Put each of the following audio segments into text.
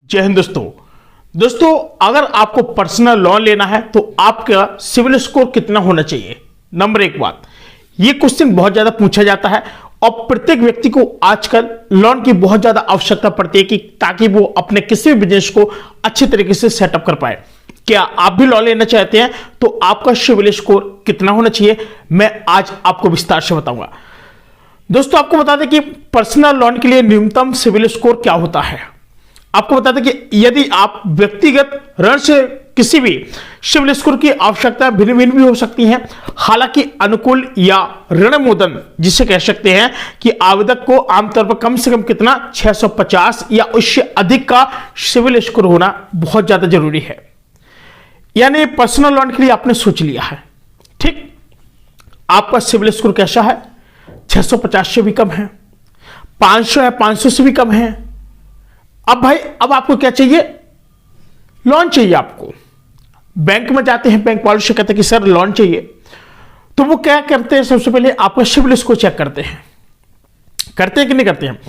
जय हिंद दोस्तों अगर आपको पर्सनल लोन लेना है तो आपका सिविल स्कोर कितना होना चाहिए। नंबर एक बात, ये क्वेश्चन बहुत ज्यादा पूछा जाता है और प्रत्येक व्यक्ति को आजकल लोन की बहुत ज्यादा आवश्यकता पड़ती है कि ताकि वो अपने किसी भी बिजनेस को अच्छे तरीके से सेटअप कर पाए। क्या आप भी लोन लेना चाहते हैं तो आपका सिविल स्कोर कितना होना चाहिए, मैं आज आपको विस्तार से बताऊंगा। दोस्तों आपको बता दें कि पर्सनल लोन के लिए न्यूनतम सिविल स्कोर क्या होता है। आपको बता दें कि यदि आप व्यक्तिगत ऋण से किसी भी सिविल स्कोर की आवश्यकता भिन्न भिन्न भी हो सकती हैं। हालांकि अनुकूल या ऋण मोदन जिसे कह सकते हैं कि आवेदक को आमतौर पर कम से कम कितना 650 या उससे अधिक का सिविल स्कोर होना बहुत ज्यादा जरूरी है। यानी पर्सनल लोन के लिए आपने सोच लिया है, ठीक, आपका सिविल स्कोर कैसा है, 650 से भी कम है, 500 है, 500 से भी कम है। अब आपको क्या चाहिए, लोन चाहिए। आपको बैंक में जाते हैं, बैंक वालों से कहते हैं कि सर लोन चाहिए, तो वो क्या करते हैं, सबसे पहले आपका सिविल स्कोर चेक करते हैं कि नहीं करते हैं।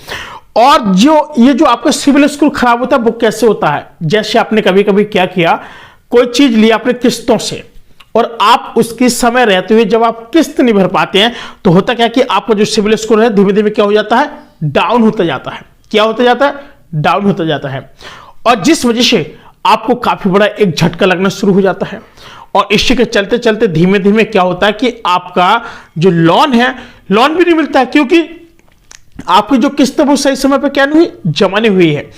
और जो आपका सिविल स्कोर खराब होता है वो कैसे होता है, जैसे आपने कभी कभी क्या किया, कोई चीज ली आपने किस्तों से और आप उसकी समय रहते हुए जब आप किस्त नहीं भर पाते हैं तो होता क्या कि आपका जो सिविल स्कोर है धीमे धीमे क्या हो जाता है, डाउन होता जाता है। क्या होता जाता है, डाउन होता जाता है। और जिस वजह से आपको काफी बड़ा एक झटका लगना शुरू हो जाता है। और इसी के चलते चलते धीमे धीमे क्या होता है कि आपका जो लोन है, लोन भी नहीं मिलता है, क्योंकि आपकी जो किस्त है वो सही समय पर क्या नहीं हुई, जमा नहीं हुई है।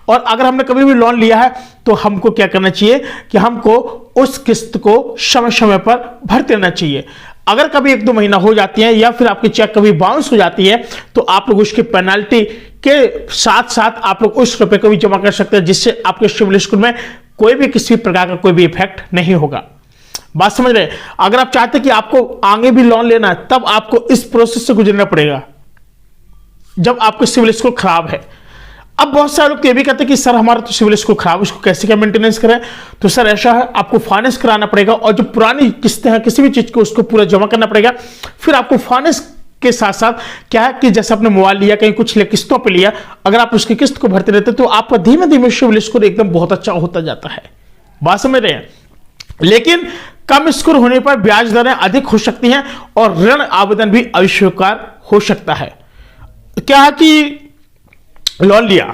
और अगर हमने कभी भी लोन लिया है तो हमको क्या करना चाहिए कि हमको उस किस्त को समय समय पर भर देना चाहिए। अगर कभी 1-2 महीना हो जाती है या फिर आपकी चेक कभी बाउंस हो जाती है तो आप लोग उसकी पेनाल्टी के साथ साथ आप लोग उस रुपए को भी जमा कर सकते हैं, जिससे आपके सिविल स्कोर में कोई भी किसी प्रकार का कोई भी इफेक्ट नहीं होगा। बात समझ रहे हैं। अगर आप चाहते हैं कि आपको आगे भी लोन लेना है तब आपको इस प्रोसेस से गुजरना पड़ेगा जब आपका सिविल स्कोर खराब है। अब बहुत सारे लोग ये भी कहते हैं कि सर हमारा तो सिविल स्कोर खराब है, उसको कैसे क्या मेंटेनेंस करें। तो सर ऐसा है, आपको फाइनेंस कराना पड़ेगा और जो पुरानी किस्तें हैं किसी भी चीज को उसको पूरा जमा करना पड़ेगा। फिर आपको फाइनेंस के साथ साथ क्या है कि जैसे आपने मोबाइल लिया, कहीं कुछ लिया, किस्तों पे लिया, अगर आप उसकी किस्त को भरते रहते तो आपका धीमे धीमे सिविल स्कोर एकदम बहुत अच्छा होता जाता है। बात समझ रहे हैं। लेकिन कम स्कोर होने पर ब्याज दरें अधिक हो सकती हैं और ऋण आवेदन भी अस्वीकार हो सकता है। क्या है कि लोन लिया,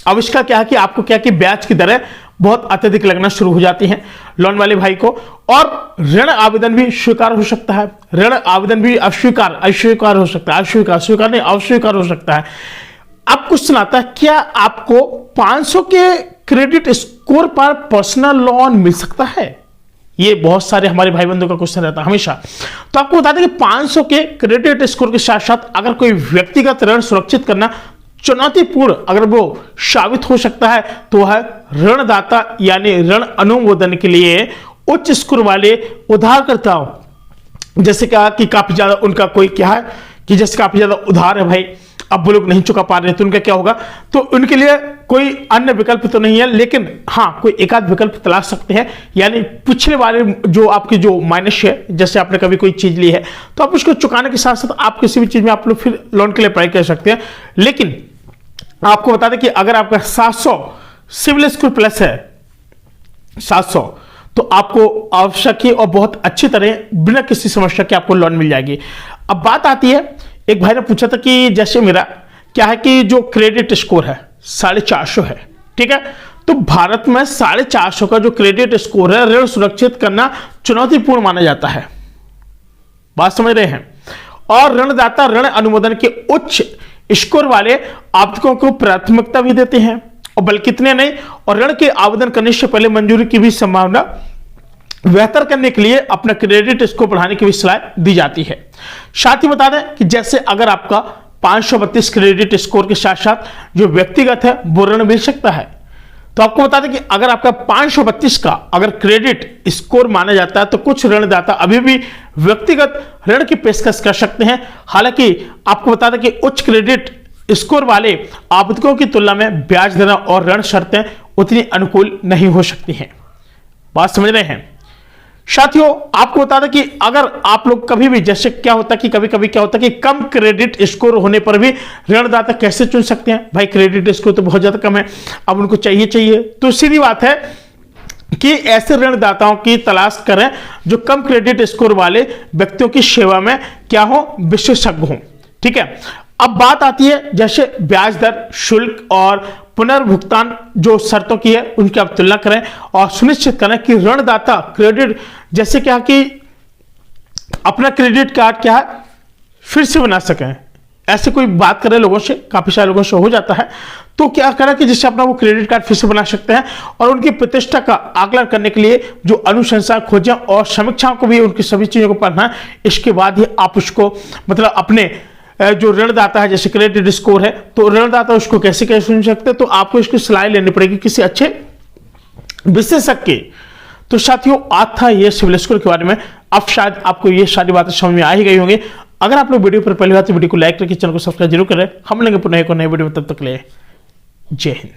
अब इसका क्या है कि आपको क्या कि ब्याज की दरें बहुत अत्यधिक लगना शुरू हो जाती हैं लोन वाले भाई को, और ऋण आवेदन भी स्वीकार हो सकता है, ऋण आवेदन भी अस्वीकार हो सकता है, अस्वीकार हो सकता है। अब क्वेश्चन आता है, क्या आपको 500 के क्रेडिट स्कोर पर पर्सनल लोन मिल सकता है? ये बहुत सारे हमारे भाई बंधुओं का क्वेश्चन रहता है हमेशा। तो आपको बता दें कि 500 के क्रेडिट स्कोर के साथ साथ अगर कोई व्यक्तिगत ऋण सुरक्षित करना चुनौतीपूर्ण अगर वो साबित हो सकता है तो है ऋणदाता यानी ऋण अनुमोदन के लिए उच्च स्कोर वाले उधारकर्ताओं, जैसे क्या कि काफी ज्यादा उनका कोई क्या है कि जैसे काफी ज्यादा उधार है भाई, अब वो लोग नहीं चुका पा रहे तो उनका क्या होगा, तो उनके लिए कोई अन्य विकल्प तो नहीं है, लेकिन हाँ कोई एकाध विकल्प तलाश सकते हैं। यानी पिछले वाले जो आपकी जो माइनस है, जैसे आपने कभी कोई चीज ली है तो आप उसको चुकाने के साथ साथ आप किसी भी चीज में आप लोग फिर लोन के लिए अप्लाई कर सकते हैं। लेकिन आपको बता दें कि अगर आपका 700 सिविल स्कोर प्लस है, 700, तो आपको आवश्यक ही और बहुत अच्छी तरह बिना किसी समस्या के आपको लोन मिल जाएगी। अब बात आती है, एक भाई ने पूछा था कि जैसे मेरा क्या है कि जो क्रेडिट स्कोर है 450 है, ठीक है, तो भारत में 450 का जो क्रेडिट स्कोर है ऋण सुरक्षित करना चुनौतीपूर्ण माना जाता है। बात समझ रहे हैं। और ऋणदाता ऋण अनुमोदन के उच्च स्कोर वाले आवेदकों को प्राथमिकता भी देते हैं, और बल्कि इतने नहीं, और ऋण के आवेदन करने से पहले मंजूरी की भी संभावना बेहतर करने के लिए अपना क्रेडिट स्कोर बढ़ाने की भी सलाह दी जाती है। साथ ही बता दें कि जैसे अगर आपका 532 क्रेडिट स्कोर के साथ साथ जो व्यक्तिगत है वो ऋण मिल सकता है। तो आपको बता दें कि अगर आपका 532 का अगर क्रेडिट स्कोर माना जाता है तो कुछ ऋणदाता अभी भी व्यक्तिगत ऋण की पेशकश कर सकते हैं। हालांकि आपको बता दें कि उच्च क्रेडिट स्कोर वाले आवेदकों की तुलना में ब्याज दरें और ऋण शर्तें उतनी अनुकूल नहीं हो सकती हैं। बात समझ रहे हैं। साथियों आपको बता दें कि अगर आप लोग कभी भी, जैसे क्या होता है कि कभी कभी क्या होता है कि कम क्रेडिट स्कोर होने पर भी ऋणदाता कैसे चुन सकते हैं? भाई क्रेडिट स्कोर तो बहुत ज्यादा कम है, अब उनको चाहिए, तो सीधी बात है कि ऐसे ऋणदाताओं की तलाश करें जो कम क्रेडिट स्कोर वाले व्यक्तियों की सेवा में क्या हो, विशेषज्ञ हो। ठीक है, अब बात आती है जैसे ब्याज दर, शुल्क और पुनर्भुगतान जो शर्तों की है उनकी आप तुलना करें और सुनिश्चित करें कि ऋणदाता क्रेडिट, जैसे क्या कि अपना क्रेडिट कार्ड क्या है फिर से बना सकें। ऐसे कोई बात करें लोगों से, काफी सारे लोगों से हो जाता है, तो क्या करें कि जिससे अपना वो क्रेडिट कार्ड फिर से बना सकते हैं और उनकी प्रतिष्ठा का आकलन करने के लिए जो अनुशंसा, खोजें और समीक्षाओं को भी, उनकी सभी चीजों को पढ़ना है। इसके बाद ही आप उसको मतलब अपने जो ऋणदाता है, जैसे क्रेडिट स्कोर है, तो ऋणदाता उसको कैसे कैसे सुन सकते हैं, तो आपको इसकी सलाह लेनी पड़ेगी किसी अच्छे विशेषज्ञ। तो साथियों आज था ये सिविल स्कोर के बारे में। अब शायद आपको ये सारी बातें समझ में आ ही गई होंगी। अगर आप लोग वीडियो पर पहली बार तो वीडियो को लाइक करके चैनल को सब्सक्राइब जरूर करें। हम लेंगे पुनः एक नए वीडियो में, तब तक ले जय हिंद।